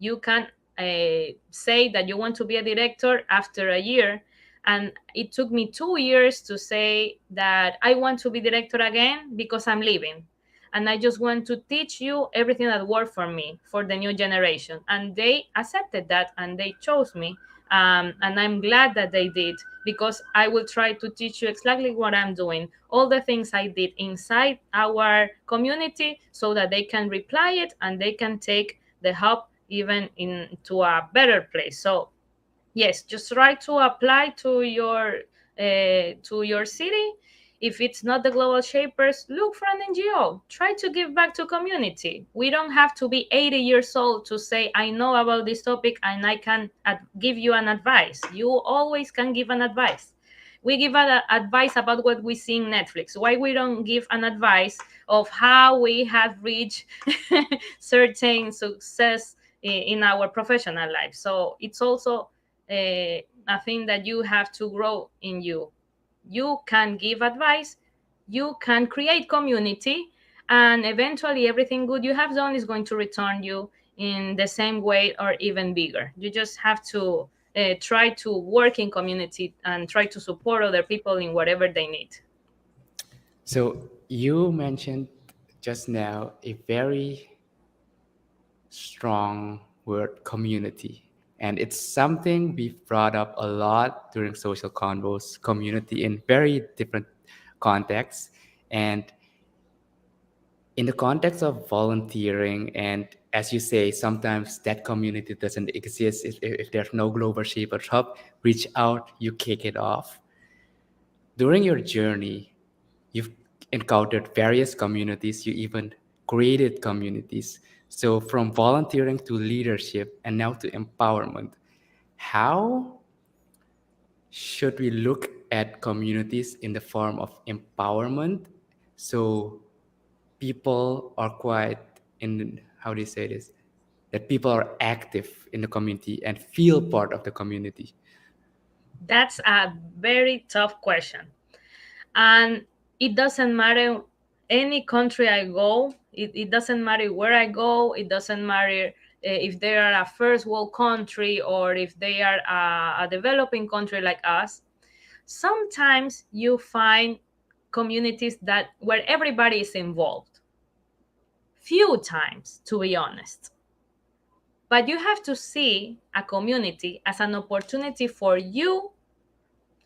You can say that you want to be a director after a year. And it took me 2 years to say that I want to be director again because I'm leaving. And I just want to teach you everything that worked for me for the new generation. And they accepted that and they chose me. And I'm glad that they did because I will try to teach you exactly what I'm doing, all the things I did inside our community so that they can reply it and they can take the hub even into a better place. So yes, just try to apply to your city. If it's not the Global Shapers, look for an NGO. Try to give back to community. We don't have to be 80 years old to say I know about this topic and I can give you an advice. You always can give an advice. We give advice about what we see in Netflix. Why we don't give an advice of how we have reached certain success in our professional life? So it's also a thing that you have to grow in you. You can give advice, you can create community, and eventually everything good you have done is going to return you in the same way or even bigger. You just have to try to work in community and try to support other people in whatever they need. So you mentioned just now a very strong word, community. And it's something we've brought up a lot during social convos, community in very different contexts. And in the context of volunteering, and as you say, sometimes that community doesn't exist if there's no Global Shapers Hub, reach out, you kick it off. During your journey, you've encountered various communities, you even created communities. So from volunteering to leadership and now to empowerment, how should we look at communities in the form of empowerment? So people are quite in, how do you say this? That people are active in the community and feel part of the community. That's a very tough question. And it doesn't matter any country I go, it doesn't matter where I go, it doesn't matter if they are a first world country or if they are a developing country like us. Sometimes you find communities that where everybody is involved. Few times, to be honest. But you have to see a community as an opportunity for you,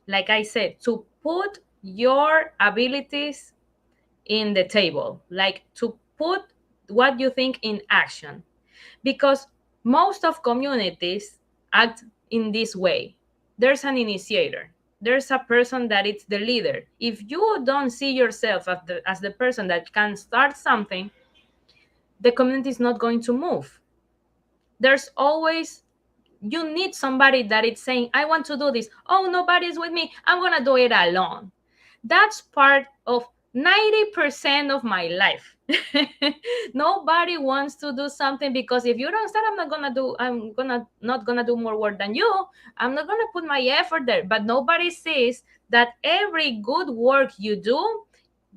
like I said, to put your abilities in the table, like to put what you think in action. Because most of communities act in this way. There's an initiator. there's a person that is the leader. If you don't see yourself as the person that can start something, the community is not going to move. There's always, you need somebody that is saying, I want to do this. Oh, nobody's with me. I'm going to do it alone. That's part of 90% of my life. Nobody wants to do something because if you don't start, I'm not gonna do more work than you. I'm not gonna put my effort there. But nobody sees that every good work you do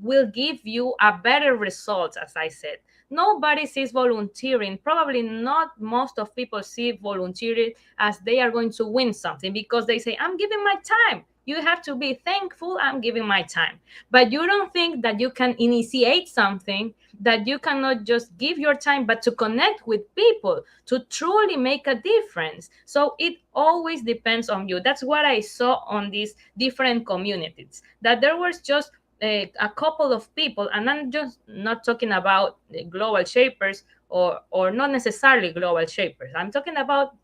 will give you a better result, as I said. Nobody sees volunteering. Probably not most of people see volunteering as they are going to win something because they say, I'm giving my time. You have to be thankful, I'm giving my time. But you don't think that you can initiate something, that you cannot just give your time, but to connect with people, to truly make a difference. So it always depends on you. That's what I saw on these different communities, that there was just a couple of people, and I'm just not talking about global shapers or not necessarily global shapers. I'm talking about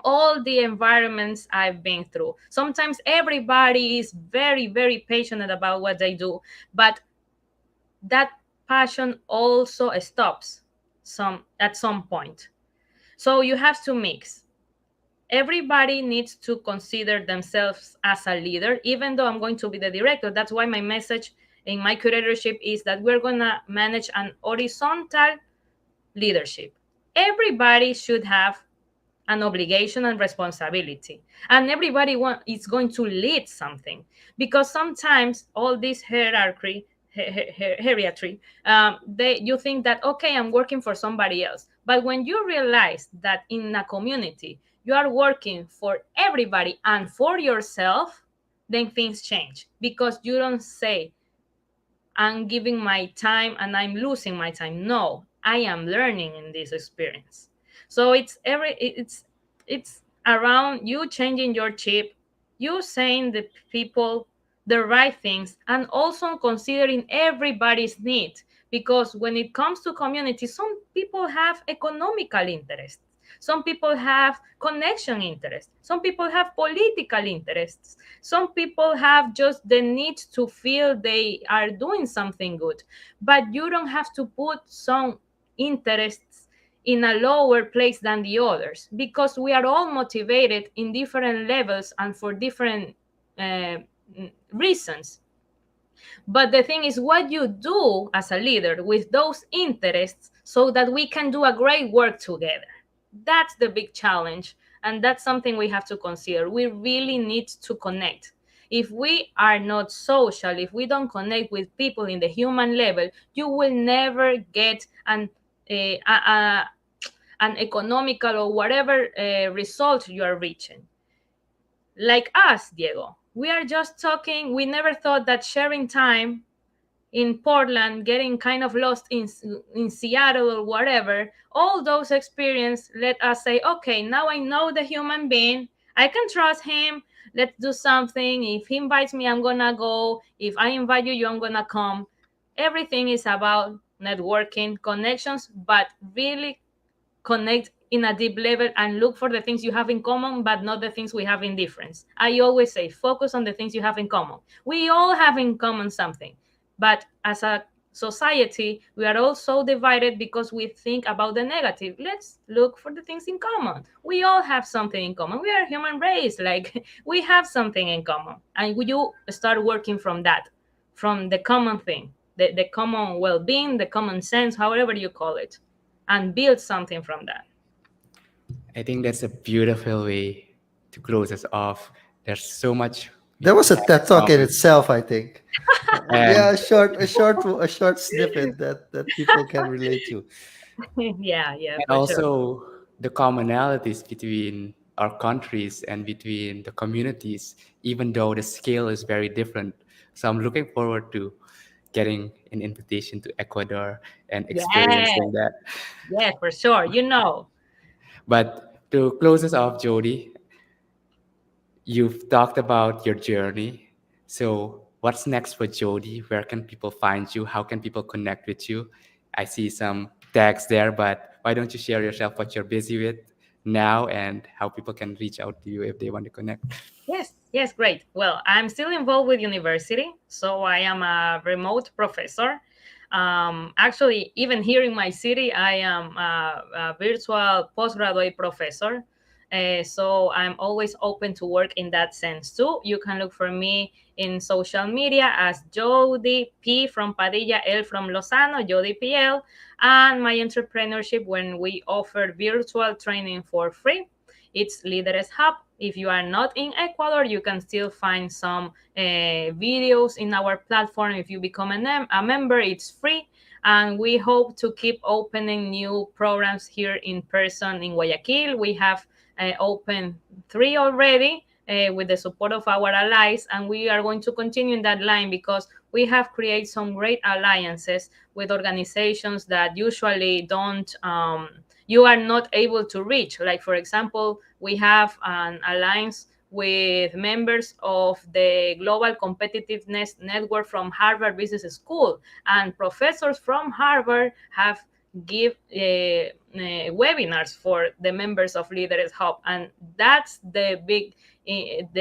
all the environments I've been through. Sometimes everybody is very, very passionate about what they do, but that passion also stops at some point. So you have to mix. Everybody needs to consider themselves as a leader, even though I'm going to be the director. That's why my message in my curatorship is that we're going to manage an horizontal leadership. Everybody should have an obligation and responsibility, and everybody is going to lead something, because sometimes all this hierarchy, you think that, okay, I'm working for somebody else, but when you realize that in a community you are working for everybody and for yourself, then things change, because you don't say, I'm giving my time and I'm losing my time. No, I am learning in this experience. So it's around you changing your chip, you saying the people the right things, and also considering everybody's need. Because when it comes to community, some people have economical interests. Some people have connection interests. Some people have political interests. Some people have just the need to feel they are doing something good. But you don't have to put some interests in a lower place than the others, because we are all motivated in different levels and for different uh, reasons. But the thing is, what you do as a leader with those interests so that we can do a great work together. That's the big challenge. And that's something we have to consider. We really need to connect. If we are not social, if we don't connect with people in the human level, you will never get an economical or whatever result you are reaching. Like us, Diego, we are just talking. We never thought that sharing time in Portland, getting kind of lost in Seattle or whatever, all those experiences let us say, okay, now I know the human being. I can trust him. Let's do something. If he invites me, I'm gonna go. If I invite you, I'm gonna come. Everything is about networking, connections, but really connect in a deep level and look for the things you have in common, but not the things we have in difference. I always say, focus on the things you have in common. We all have in common something, but as a society, we are all so divided because we think about the negative. Let's look for the things in common. We all have something in common. We are a human race. Like, we have something in common, and you start working from that, from the common thing, the common well-being, the common sense, however you call it, and build something from that. I think that's a beautiful way to close us off. There's so much we That was a have TED in talk in common. itself, I think. Yeah, And, a short snippet that people can relate to. Yeah, and for sure. also the commonalities between our countries and between the communities, even though the scale is very different. So I'm looking forward to getting an invitation to Ecuador and Yeah, experiencing that. yeah, for sure. But to close us off, Jody, you've talked about your journey. So, what's next for Jody? Where can people find you? How can people connect with you? I see some tags there, but why don't you share yourself what you're busy with now and how people can reach out to you if they want to connect? Yes, Yes, great. Well, I'm still involved with university, so I am a remote professor. Actually, even here in my city, I am a virtual postgraduate professor. So I'm always open to work in that sense too. You can look for me in social media as Jodie P from Padilla, L from Lozano, Jodie PL, and my entrepreneurship when we offer virtual training for free. It's Líderes Hub. If you are not in Ecuador, you can still find some videos in our platform. If you become a member, it's free. And we hope to keep opening new programs here in person in Guayaquil. We have opened three already with the support of our allies, and we are going to continue in that line because we have created some great alliances with organizations that usually don't you are not able to reach. Like, for example, we have an alliance with members of the Global Competitiveness Network from Harvard Business School, and professors from Harvard have give webinars for the members of Leaders Hub, and that's the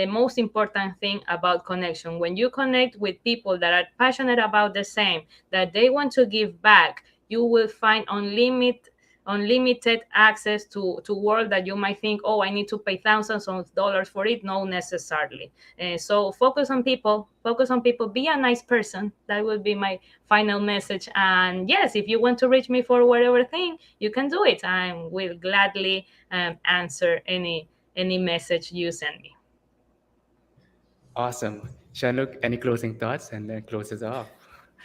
most important thing about connection. When you connect with people that are passionate about the same, that they want to give back, you will find unlimited access to world that you might think, oh, I need to pay thousands of dollars for it. No, necessarily. So focus on people, be a nice person. That will be my final message. And yes, if you want to reach me for whatever thing, you can do it. I will gladly answer any message you send me. Awesome. Shanuk, any closing thoughts and then close us off?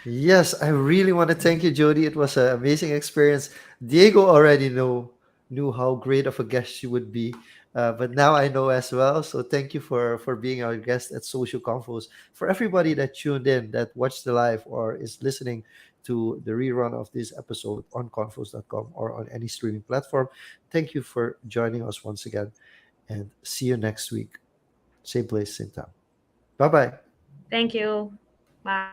Yes, I really want to thank you, Jody. It was an amazing experience. Diego already knew how great of a guest she would be, but now I know as well. So thank you for being our guest at Social Confoes. For everybody that tuned in, that watched the live, or is listening to the rerun of this episode on confoes.com or on any streaming platform, thank you for joining us once again, and see you next week. Same place, same time. Bye bye. Thank you. Bye.